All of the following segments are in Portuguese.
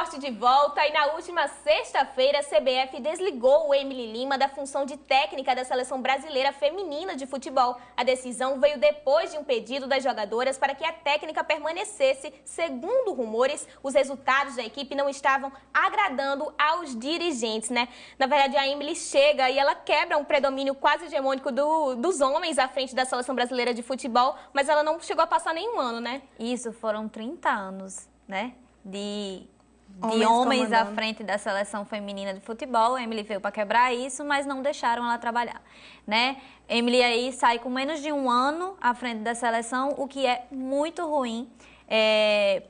esporte de volta e na última sexta-feira a CBF desligou o Emily Lima da função de técnica da Seleção Brasileira Feminina de Futebol. A decisão veio depois de um pedido das jogadoras para que a técnica permanecesse. Segundo rumores, os resultados da equipe não estavam agradando aos dirigentes, né? Na verdade, a Emily chega e ela quebra um predomínio quase hegemônico dos homens à frente da Seleção Brasileira de Futebol, mas ela não chegou a passar nenhum ano, né? Isso, foram 30 anos, né? De Homens homens à comandando. frente da seleção feminina de futebol. A Emily veio para quebrar isso, mas não deixaram ela trabalhar, né? Emily aí sai com menos de um ano à frente da seleção, o que é muito ruim.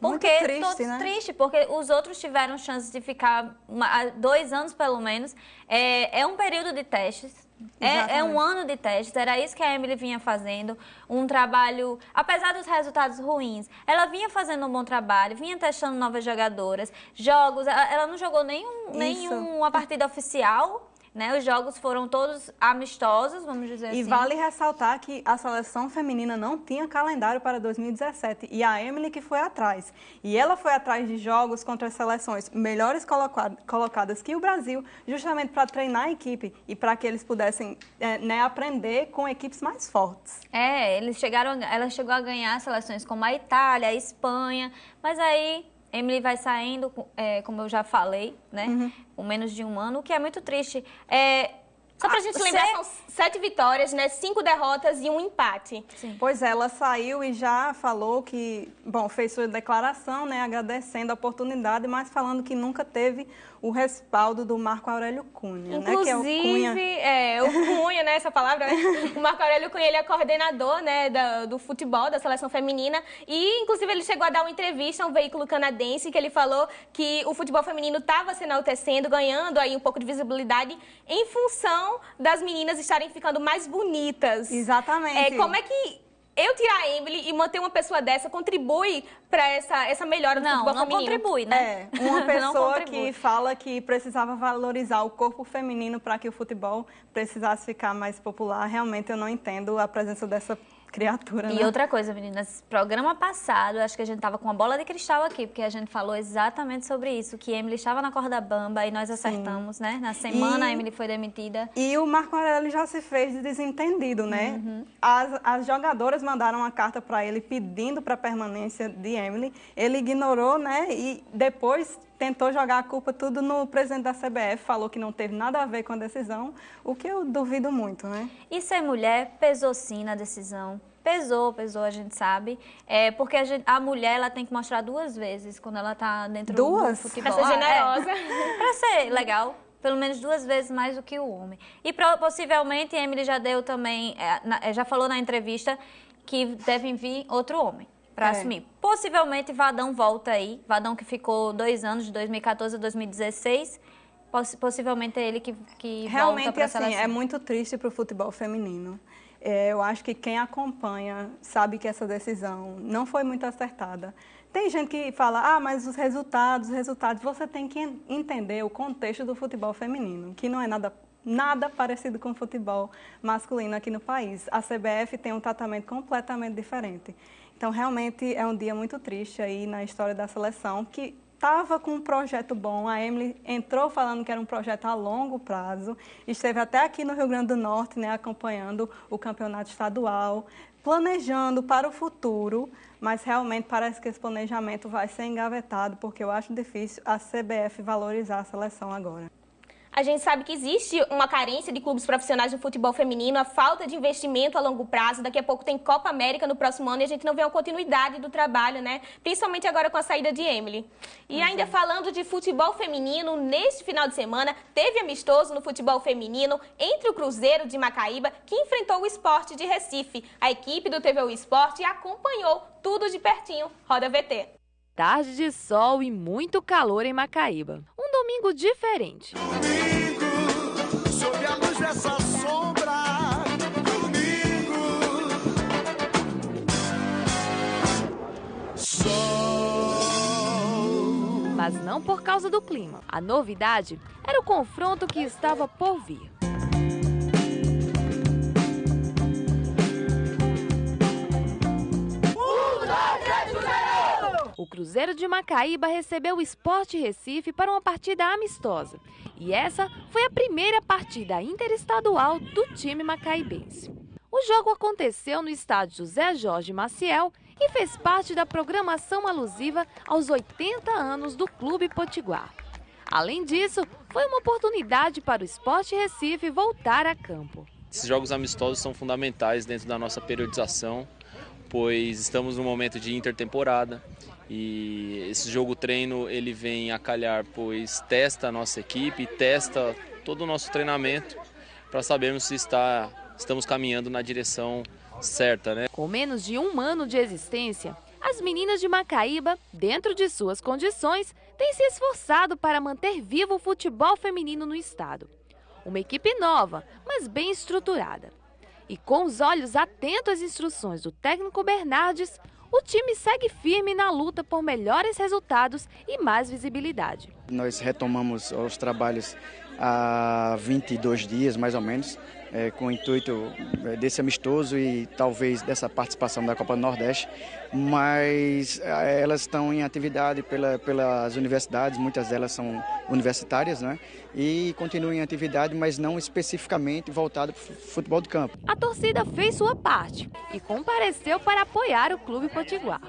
Porque Muito triste, né? Triste, porque os outros tiveram chance de ficar 2 anos pelo menos. É um período de testes. É um ano de testes, era isso que a Emily vinha fazendo, um trabalho, apesar dos resultados ruins, ela vinha fazendo um bom trabalho, vinha testando novas jogadoras, jogos, ela não jogou nenhuma partida oficial, né? Os jogos foram todos amistosos, vamos dizer assim. E vale ressaltar que a seleção feminina não tinha calendário para 2017 e a Emily que foi atrás. E ela foi atrás de jogos contra as seleções melhores colocadas que o Brasil, justamente para treinar a equipe e para que eles pudessem aprender com equipes mais fortes. Ela chegou a ganhar seleções como a Itália, a Espanha, mas aí Emily vai saindo, como eu já falei, né? Com menos de um ano, o que é muito triste. Só pra gente lembrar, são 7 vitórias, né? 5 derrotas e um empate. Sim. Pois é, ela saiu e já falou que, fez sua declaração, né, agradecendo a oportunidade, mas falando que nunca teve o respaldo do Marco Aurélio Cunha, Inclusive, né? Que é o Cunha, né, essa palavra, né? O Marco Aurélio Cunha, ele é coordenador, né, do futebol, da seleção feminina, e, inclusive, ele chegou a dar uma entrevista a um veículo canadense, que ele falou que o futebol feminino estava se enaltecendo, ganhando aí um pouco de visibilidade em função das meninas estarem ficando mais bonitas. Exatamente. Como é que eu tirar a Emily e manter uma pessoa dessa contribui para essa melhora do futebol feminino? Não contribui, né? Uma pessoa contribui. que fala que precisava valorizar o corpo feminino para que o futebol precisasse ficar mais popular. Realmente eu não entendo a presença dessa criatura, E né? outra coisa, meninas, programa passado, acho que a gente tava com uma bola de cristal aqui, porque a gente falou exatamente sobre isso, que Emily estava na corda bamba e nós acertamos, né? Na semana a Emily foi demitida. E o Marco Aurélio já se fez de desentendido, né? As jogadoras mandaram uma carta para ele pedindo para a permanência de Emily. Ele ignorou, né? E depois tentou jogar a culpa tudo no presidente da CBF, falou que não teve nada a ver com a decisão, o que eu duvido muito, né? E ser mulher pesou sim na decisão. Pesou, a gente sabe. Porque a mulher ela tem que mostrar 2 vezes quando ela tá dentro do futebol. Pra ser generosa. Pra ser legal. Pelo menos 2 vezes mais do que o homem. E possivelmente, a Emily já deu também, já falou na entrevista que devem vir outro homem para assumir. Possivelmente, Vadão volta aí. Vadão que ficou 2 anos, de 2014 a 2016. Possivelmente é ele que Realmente, volta para a seleção. assim, é muito triste para o futebol feminino. Eu acho que quem acompanha sabe que essa decisão não foi muito acertada. Tem gente que fala, mas os resultados, você tem que entender o contexto do futebol feminino, que não é nada parecido com o futebol masculino aqui no país. A CBF tem um tratamento completamente diferente. Então, realmente, é um dia muito triste aí na história da seleção, que estava com um projeto bom. A Emily entrou falando que era um projeto a longo prazo, esteve até aqui no Rio Grande do Norte, né, acompanhando o campeonato estadual, planejando para o futuro, mas realmente parece que esse planejamento vai ser engavetado, porque eu acho difícil a CBF valorizar a seleção agora. A gente sabe que existe uma carência de clubes profissionais do futebol feminino, a falta de investimento a longo prazo. Daqui a pouco tem Copa América no próximo ano e a gente não vê uma continuidade do trabalho, né? Principalmente agora com a saída de Emily. E ainda falando de futebol feminino, neste final de semana teve amistoso no futebol feminino entre o Cruzeiro de Macaíba, que enfrentou o Sport de Recife. A equipe do TVU Sport acompanhou tudo de pertinho. Roda VT. Tarde de sol e muito calor em Macaíba. Um domingo diferente. Domingo, sob a luz dessa sombra. Domingo, sol. Mas não por causa do clima. A novidade era o confronto que estava por vir. Um, dois, três, Cruzeiro! O Cruzeiro de Macaíba recebeu o Sport Recife para uma partida amistosa. E essa foi a primeira partida interestadual do time macaibense. O jogo aconteceu no estádio José Jorge Maciel e fez parte da programação alusiva aos 80 anos do Clube Potiguar. Além disso, foi uma oportunidade para o Sport Recife voltar a campo. Esses jogos amistosos são fundamentais dentro da nossa periodização, pois estamos num momento de intertemporada e esse jogo-treino ele vem a calhar, pois testa a nossa equipe, testa todo o nosso treinamento para sabermos se estamos caminhando na direção certa, né? Com menos de um ano de existência, as meninas de Macaíba, dentro de suas condições, têm se esforçado para manter vivo o futebol feminino no estado. Uma equipe nova, mas bem estruturada. E com os olhos atentos às instruções do técnico Bernardes, o time segue firme na luta por melhores resultados e mais visibilidade. Nós retomamos os trabalhos há 22 dias, mais ou menos, com o intuito desse amistoso e talvez dessa participação da Copa do Nordeste, mas elas estão em atividade pelas universidades, muitas delas são universitárias, né? E continuam em atividade, mas não especificamente voltado para o futebol de campo. A torcida fez sua parte e compareceu para apoiar o Clube Potiguar.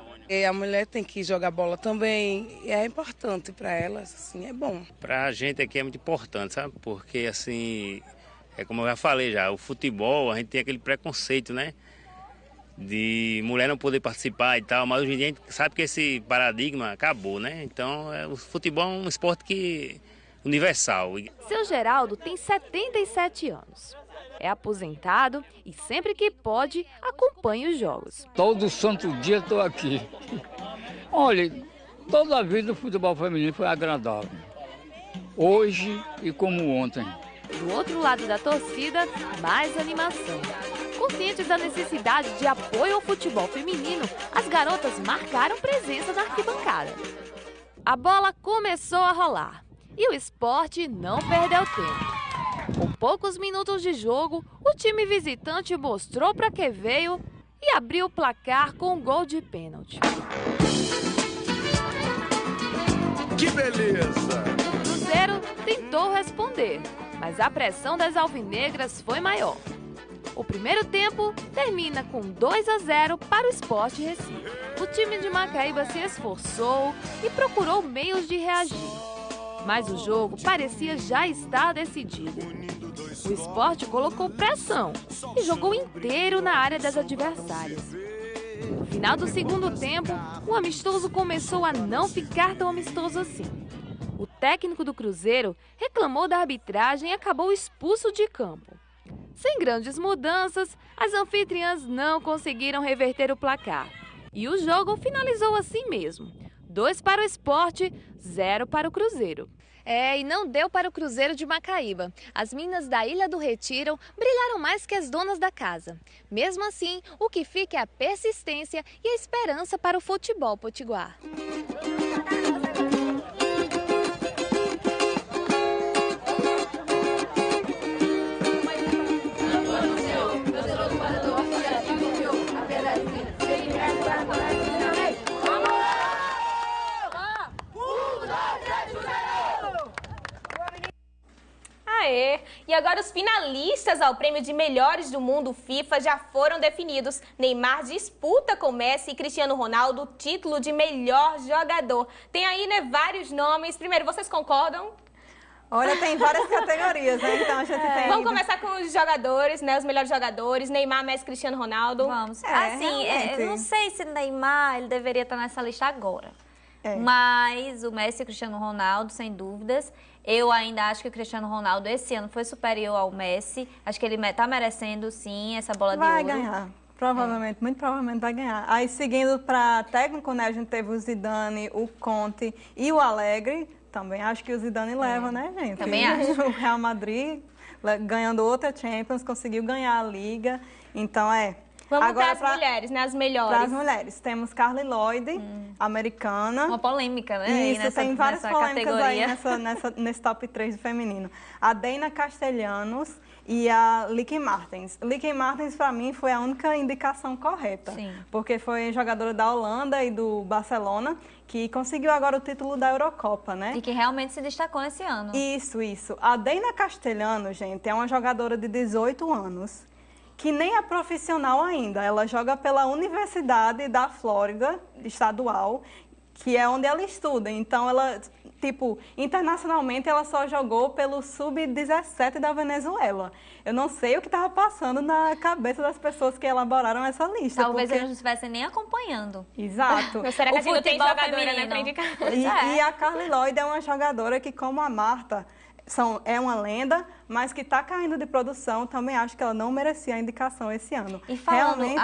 A mulher tem que jogar bola também, e é importante para elas, assim, é bom. Para a gente aqui é muito importante, sabe? Porque, assim, como eu já falei já, o futebol, a gente tem aquele preconceito, né? De mulher não poder participar e tal, mas hoje em dia a gente sabe que esse paradigma acabou, né? Então, o futebol é um esporte universal. Seu Geraldo tem 77 anos. É aposentado e sempre que pode acompanha os jogos. Todo santo dia estou aqui. Olha, toda a vida o futebol feminino foi agradável. Hoje e como ontem. Do outro lado da torcida, mais animação. Conscientes da necessidade de apoio ao futebol feminino, as garotas marcaram presença na arquibancada. A bola começou a rolar e o esporte não perdeu tempo. Com poucos minutos de jogo, o time visitante mostrou para que veio e abriu o placar com um gol de pênalti. Que beleza! O Cruzeiro tentou responder, mas a pressão das alvinegras foi maior. O primeiro tempo termina com 2-0 para o Sport Recife. O time de Macaíba se esforçou e procurou meios de reagir. Mas o jogo parecia já estar decidido. O Sport colocou pressão e jogou inteiro na área das adversárias. No final do segundo tempo, o amistoso começou a não ficar tão amistoso assim. O técnico do Cruzeiro reclamou da arbitragem e acabou expulso de campo. Sem grandes mudanças, as anfitriãs não conseguiram reverter o placar. E o jogo finalizou assim mesmo. 2 para o Sport, 0 para o Cruzeiro. E não deu para o Cruzeiro de Macaíba. As meninas da Ilha do Retiro brilharam mais que as donas da casa. Mesmo assim, o que fica é a persistência e a esperança para o futebol potiguar. E agora os finalistas ao prêmio de melhores do mundo FIFA já foram definidos. Neymar disputa com Messi e Cristiano Ronaldo o título de melhor jogador. Tem aí, né, vários nomes. Primeiro, vocês concordam? Olha, tem várias categorias, né? Então a gente tem... Vamos começar com os jogadores, né? Os melhores jogadores. Neymar, Messi, Cristiano Ronaldo. Vamos. Eu não sei se Neymar ele deveria estar nessa lista agora. Mas o Messi e Cristiano Ronaldo, sem dúvidas. Eu ainda acho que o Cristiano Ronaldo esse ano foi superior ao Messi. Acho que ele está merecendo, sim, essa bola de ouro. Vai ganhar. Provavelmente, muito provavelmente vai ganhar. Aí, seguindo para técnico, né? A gente teve o Zidane, o Conte e o Alegre. Também acho que o Zidane leva, né, gente? Também acho. O Real Madrid, ganhando outra Champions, conseguiu ganhar a Liga. Então, Vamos para as mulheres, né? As melhores. Para as mulheres. Temos Carly Lloyd, americana. Uma polêmica, né? Isso, tem várias polêmicas aí nesse top 3 do feminino. A Deina Castellanos e a Lieke Martens. Lieke Martens, para mim, foi a única indicação correta. Sim. Porque foi jogadora da Holanda e do Barcelona, que conseguiu agora o título da Eurocopa, né? E que realmente se destacou nesse ano. Isso. A Deina Castelhano, gente, é uma jogadora de 18 anos, que nem é profissional ainda. Ela joga pela Universidade da Flórida, estadual, que é onde ela estuda. Então, ela, internacionalmente, ela só jogou pelo Sub-17 da Venezuela. Eu não sei o que estava passando na cabeça das pessoas que elaboraram essa lista. Talvez eles não estivessem nem acompanhando. Exato. Será que a gente não tem jogadora, feminino, né, pra indicar? E a Carli Lloyd é uma jogadora que, como a Marta, é uma lenda, mas que está caindo de produção. Também acho que ela não merecia a indicação esse ano. E falando em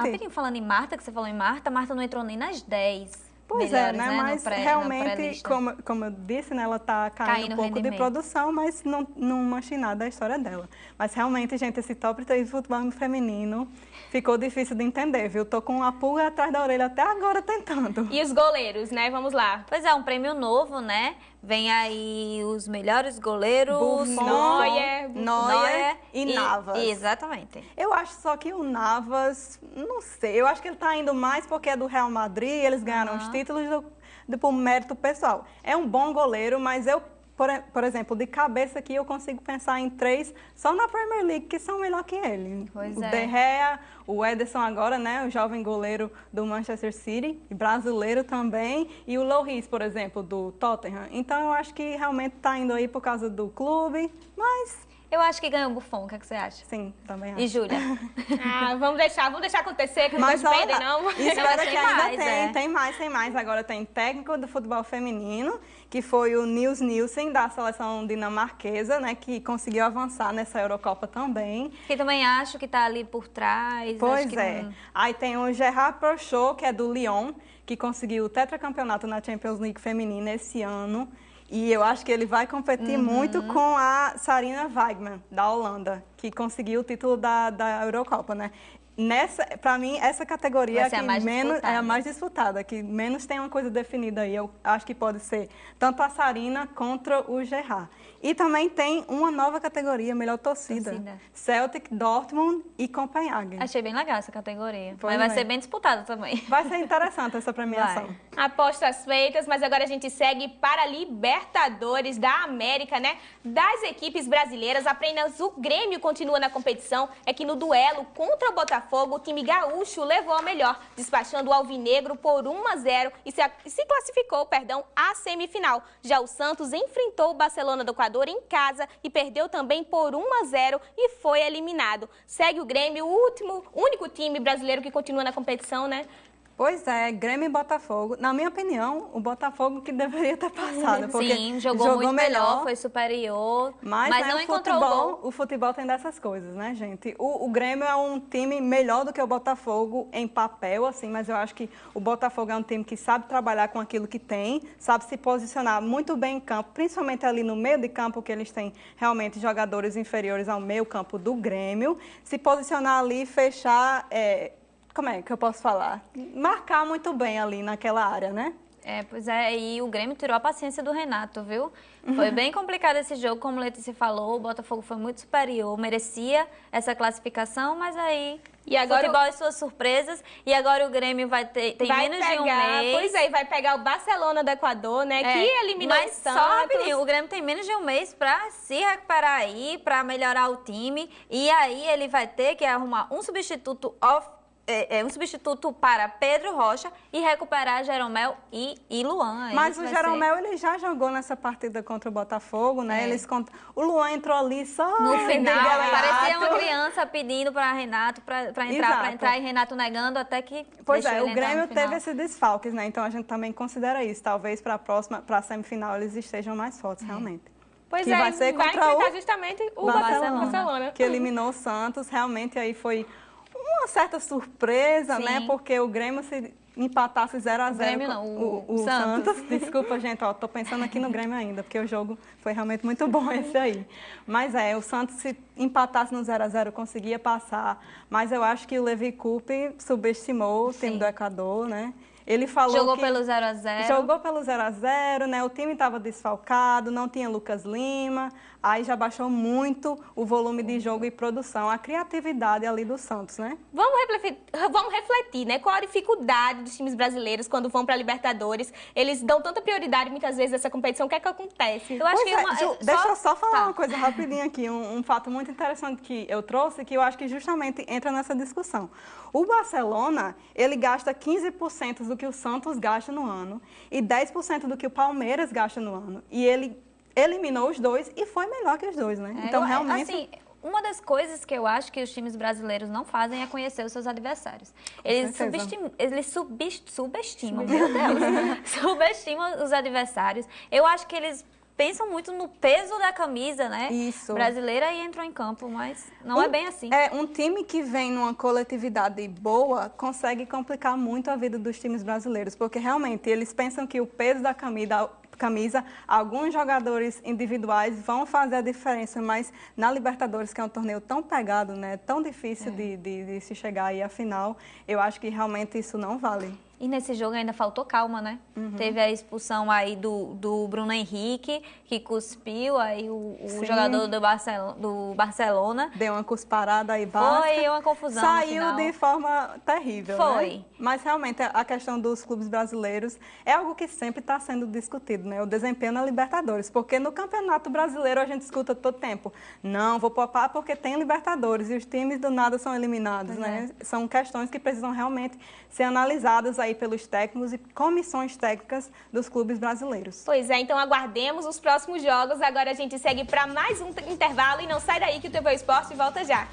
Marta, que você falou em Marta não entrou nem nas 10. Pois melhores, né? Mas realmente, como eu disse, né, ela está caindo um pouco de produção, mas não manche nada da história dela. Mas realmente, gente, esse top 3 de futebol feminino ficou difícil de entender, viu? Tô com a pulga atrás da orelha até agora tentando. E os goleiros, né? Vamos lá. Pois é, um prêmio novo, né? Vem aí os melhores goleiros. Buffon, Neuer e Navas. Exatamente. Eu acho só que o Navas, não sei, eu acho que ele tá indo mais porque é do Real Madrid, eles ganharam os títulos por mérito pessoal. É um bom goleiro, mas eu, por exemplo, de cabeça aqui eu consigo pensar em 3 só na Premier League que são melhor que ele. Pois o é. De Gea, o Ederson agora, né, o jovem goleiro do Manchester City, brasileiro também, e o Lloris, por exemplo, do Tottenham. Então eu acho que realmente está indo aí por causa do clube, mas... Eu acho que ganhou o Buffon, o que você acha? Sim, também acho. E Júlia? Vamos deixar acontecer, que não mas pode perder, não. Espera que ainda mais, tem mais. Agora tem técnico do futebol feminino, que foi o Nils Nielsen, da seleção dinamarquesa, né, que conseguiu avançar nessa Eurocopa também. Que também acho que está ali por trás. Pois é. Aí tem o Gerard Prochot, que é do Lyon, que conseguiu o tetracampeonato na Champions League feminina esse ano. E eu acho que ele vai competir muito com a Sarina Wiegman, da Holanda, que conseguiu o título da Eurocopa, né? Para mim, essa categoria que é a mais disputada, que menos tem uma coisa definida aí. Eu acho que pode ser tanto a Sarina contra o Gerard. E também tem uma nova categoria, melhor torcida. Celtic, Dortmund e Copenhagen. Achei bem legal essa categoria. Mas vai ser bem disputada também. Vai ser interessante essa premiação. Apostas feitas, mas agora a gente segue para a Libertadores da América, né? Das equipes brasileiras, apenas o Grêmio continua na competição. É que no duelo contra o Botafogo, o time gaúcho levou a melhor, despachando o Alvinegro por 1-0 e se classificou, à semifinal. Já o Santos enfrentou o Barcelona do Equador em casa e perdeu também por 1-0 e foi eliminado. Segue o Grêmio, o único time brasileiro que continua na competição, né? Pois é, Grêmio e Botafogo. Na minha opinião, o Botafogo que deveria ter passado. Porque sim, jogou muito melhor, foi superior, mas não encontrou o gol. O futebol tem dessas coisas, né, gente? O Grêmio é um time melhor do que o Botafogo em papel, assim, mas eu acho que o Botafogo é um time que sabe trabalhar com aquilo que tem, sabe se posicionar muito bem em campo, principalmente ali no meio de campo, que eles têm realmente jogadores inferiores ao meio campo do Grêmio. Se posicionar ali, fechar... como é que eu posso falar? Marcar muito bem ali naquela área, né? Pois é, e o Grêmio tirou a paciência do Renato, viu? Foi bem complicado esse jogo, como a Letícia falou, o Botafogo foi muito superior, merecia essa classificação, mas aí... E agora futebol e suas surpresas, e agora o Grêmio tem menos de um mês. Pois é, vai pegar o Barcelona do Equador, né, que eliminou o Santos. Só rapidinho, o Grêmio tem menos de um mês para se recuperar aí, para melhorar o time, e aí ele vai ter que arrumar um substituto um substituto para Pedro Rocha e recuperar Jeromel e Luan. Mas o Jeromel, ele já jogou nessa partida contra o Botafogo, né? O Luan entrou ali só... No final, parecia uma criança pedindo para Renato, para entrar, e Renato negando até que... Pois é, o Grêmio teve esses desfalques, né? Então a gente também considera isso. Talvez para a semifinal, eles estejam mais fortes, realmente. Pois que vai ser contra enfrentar justamente o Barcelona. Que eliminou o Santos. Realmente aí foi... uma certa surpresa, né? Porque o Grêmio se empatasse 0-0 o Santos. Desculpa, gente, tô pensando aqui no Grêmio ainda, porque o jogo foi realmente muito bom esse aí. Mas o Santos se empatasse no 0-0 conseguia passar, mas eu acho que o Levi Coupe subestimou o time do Equador, né? Ele falou Jogou que pelo 0x0. Jogou pelo 0x0, né? O time estava desfalcado, não tinha Lucas Lima, aí já baixou muito o volume de jogo e produção, a criatividade ali do Santos, né? Vamos refletir, né? Qual a dificuldade dos times brasileiros quando vão para a Libertadores? Eles dão tanta prioridade muitas vezes a essa competição. O que é que acontece? Eu acho que deixa eu só falar uma coisa rapidinho aqui, um fato muito interessante que eu trouxe, que eu acho que justamente entra nessa discussão. O Barcelona, ele gasta 15% do que o Santos gasta no ano e 10% do que o Palmeiras gasta no ano. E ele eliminou os dois e foi melhor que os dois, né? Então, realmente... Assim, uma das coisas que eu acho que os times brasileiros não fazem é conhecer os seus adversários. Eles subestimam, meu Deus, subestimam os adversários. Eu acho que eles pensam muito no peso da camisa, né? Isso. Brasileira e entram em campo, mas não é bem assim. Um time que vem numa coletividade boa consegue complicar muito a vida dos times brasileiros, porque realmente eles pensam que o peso da camisa, alguns jogadores individuais vão fazer a diferença, mas na Libertadores, que é um torneio tão pegado, né, tão difícil de se chegar aí à final, eu acho que realmente isso não vale. E nesse jogo ainda faltou calma, né? Teve a expulsão aí do Bruno Henrique, que cuspiu aí o jogador do Barcelona. Deu uma cusparada aí básica. Foi uma confusão. Saiu de forma terrível, Foi. Né? Mas realmente a questão dos clubes brasileiros é algo que sempre está sendo discutido, né? O desempenho na Libertadores. Porque no Campeonato Brasileiro a gente escuta todo tempo. Não, vou poupar porque tem Libertadores e os times do nada são eliminados, né? São questões que precisam realmente ser analisadas aí pelos técnicos e comissões técnicas dos clubes brasileiros. Pois é, então aguardemos os próximos jogos. Agora a gente segue para mais um intervalo e não sai daí que o TV Esporte volta já.